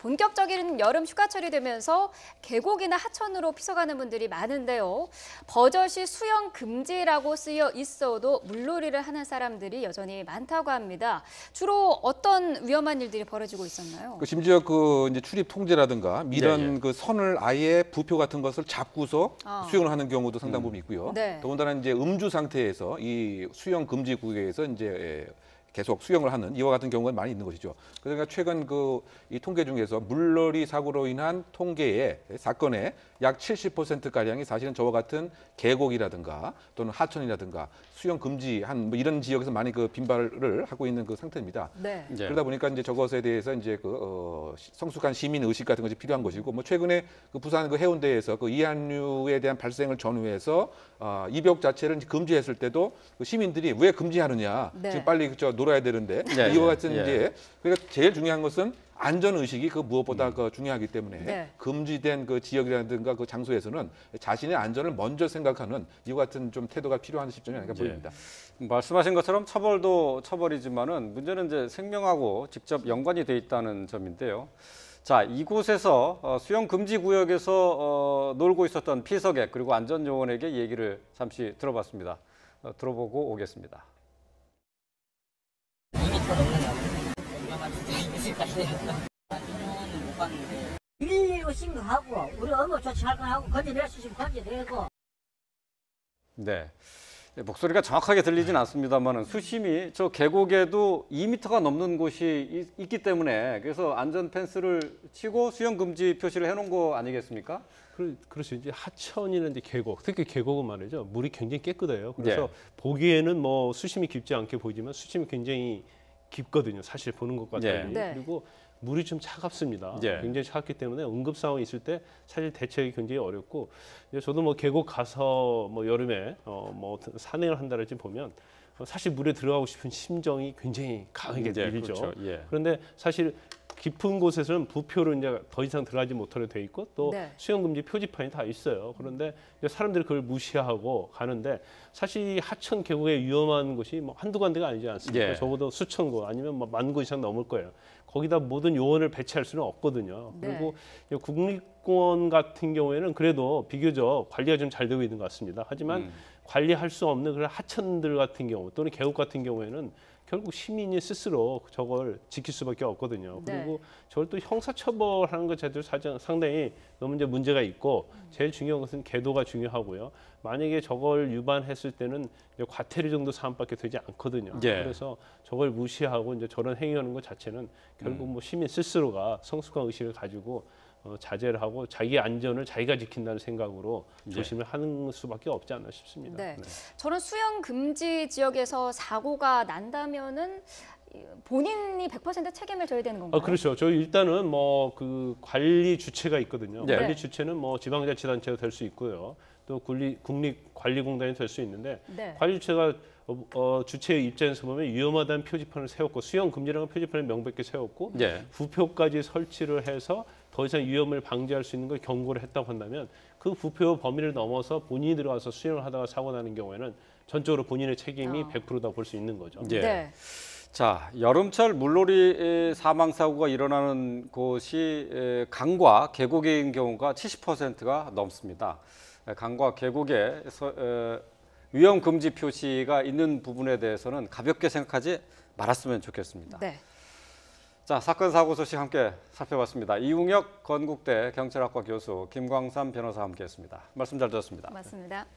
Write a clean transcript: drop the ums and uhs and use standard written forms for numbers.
본격적인 여름 휴가철이 되면서 계곡이나 하천으로 피서가는 분들이 많은데요. 버젓이 수영 금지라고 쓰여 있어도 물놀이를 하는 사람들이 여전히 많다고 합니다. 주로 어떤 위험한 일들이 벌어지고 있었나요? 심지어 이제 출입 통제라든가 이런 그 선을 아예 부표 같은 것을 잡고서 수영을 하는 경우도 상당 부분 있고요. 네. 더군다나 이제 음주 상태에서 이 수영 금지 구역에서 이제 계속 수영을 하는 이와 같은 경우가 많이 있는 것이죠. 그러니까 최근 이 통계 중에서 물놀이 사고로 인한 통계의 사건의 약 70%가량이 사실은 저와 같은 계곡이라든가 또는 하천이라든가 수영 금지한 뭐 이런 지역에서 많이 빈발을 하고 있는 상태입니다. 네. 그러다 보니까 이제 저것에 대해서 이제 성숙한 시민 의식 같은 것이 필요한 것이고, 뭐 최근에 부산 해운대에서 이한류에 대한 발생을 전후해서 입역 자체를 금지했을 때도 시민들이 왜 금지하느냐, 네. 지금 빨리 놀아야 되는데 이와 같은 이제 그러니까 제일 중요한 것은 안전 의식이 무엇보다 중요하기 때문에 네. 금지된 지역이라든가 장소에서는 자신의 안전을 먼저 생각하는 이와 같은 좀 태도가 필요한 시점이 아닌가 보입니다. 말씀하신 것처럼 처벌도 처벌이지만은 문제는 이제 생명하고 직접 연관이 돼 있다는 점인데요. 자, 이곳에서 수영 금지 구역에서 놀고 있었던 피서객 그리고 안전요원에게 얘기를 잠시 들어봤습니다. 들어보고 오겠습니다. 일일이 신고하고 우리 업무 조치할 거 하고 건져낼 수 있으면 건져내고. 네. 목소리가 정확하게 들리진 않습니다만 수심이 저 계곡에도 2m가 넘는 곳이 있기 때문에 그래서 안전 펜스를 치고 수영 금지 표시를 해놓은 거 아니겠습니까? 그렇죠. 이제 하천이나 이제 계곡, 특히 계곡은 말이죠. 물이 굉장히 깨끗해요. 그래서 보기에는 뭐 수심이 깊지 않게 보이지만 수심이 굉장히 깊거든요. 사실 보는 것과 달리. 네. 그리고 물이 좀 차갑습니다. 예. 굉장히 차갑기 때문에 응급 상황이 있을 때 사실 대처하기 굉장히 어렵고, 저도 뭐 계곡 가서 뭐 여름에 뭐 산행을 한다든지 보면 사실 물에 들어가고 싶은 심정이 굉장히 강하게 들죠. 그렇죠. 예. 그런데 사실 깊은 곳에서는 부표로 이제 더 이상 들어가지 못하게 돼 있고 또 네. 수영 금지 표지판이 다 있어요. 그런데 이제 사람들이 그걸 무시하고 가는데 사실 이 하천 계곡에 위험한 곳이 뭐 한두 군데가 아니지 않습니까? 예. 적어도 수천 곳 아니면 뭐 10,000곳 이상 넘을 거예요. 거기다 모든 요원을 배치할 수는 없거든요. 네. 그리고 국립공원 같은 경우에는 그래도 비교적 관리가 좀 잘 되고 있는 것 같습니다. 하지만 관리할 수 없는 그런 하천들 같은 경우 또는 계곡 같은 경우에는 결국 시민이 스스로 저걸 지킬 수밖에 없거든요. 네. 그리고 저걸 또 형사처벌하는 것 자체도 상당히 너무 이제 문제가 있고, 제일 중요한 것은 계도가 중요하고요. 만약에 저걸 위반했을 때는 이제 과태료 정도 사안밖에 되지 않거든요. 예. 그래서 저걸 무시하고 이제 저런 행위하는 것 자체는 결국 뭐 시민 스스로가 성숙한 의식을 가지고 자제를 하고 자기 안전을 자기가 지킨다는 생각으로 조심을 하는 수밖에 없지 않나 싶습니다. 네. 저는 수영 금지 지역에서 사고가 난다면은 본인이 100% 책임을 져야 되는 건가요? 그렇죠. 저희 일단은 뭐 관리 주체가 있거든요. 네. 관리 주체는 뭐 지방자치단체가 될 수 있고요. 또 국립관리공단이 될 수 있는데 네. 관리 주체가 주체의 입장에서 보면 위험하다는 표지판을 세웠고 수영 금지라는 표지판을 명백히 세웠고 부표까지 설치를 해서 더 이상 위험을 방지할 수 있는 걸 경고를 했다고 한다면 그 부표 범위를 넘어서 본인이 들어가서 수영을 하다가 사고 나는 경우에는 전적으로 본인의 책임이 100%다 볼 수 있는 거죠. 네. 자, 여름철 물놀이 사망 사고가 일어나는 곳이 강과 계곡인 경우가 70%가 넘습니다. 강과 계곡에 위험 금지 표시가 있는 부분에 대해서는 가볍게 생각하지 말았으면 좋겠습니다. 네. 자, 사건 사고 소식 함께 살펴봤습니다. 이웅혁 건국대 경찰학과 교수, 김광삼 변호사와 함께했습니다. 말씀 잘 들었습니다. 맞습니다.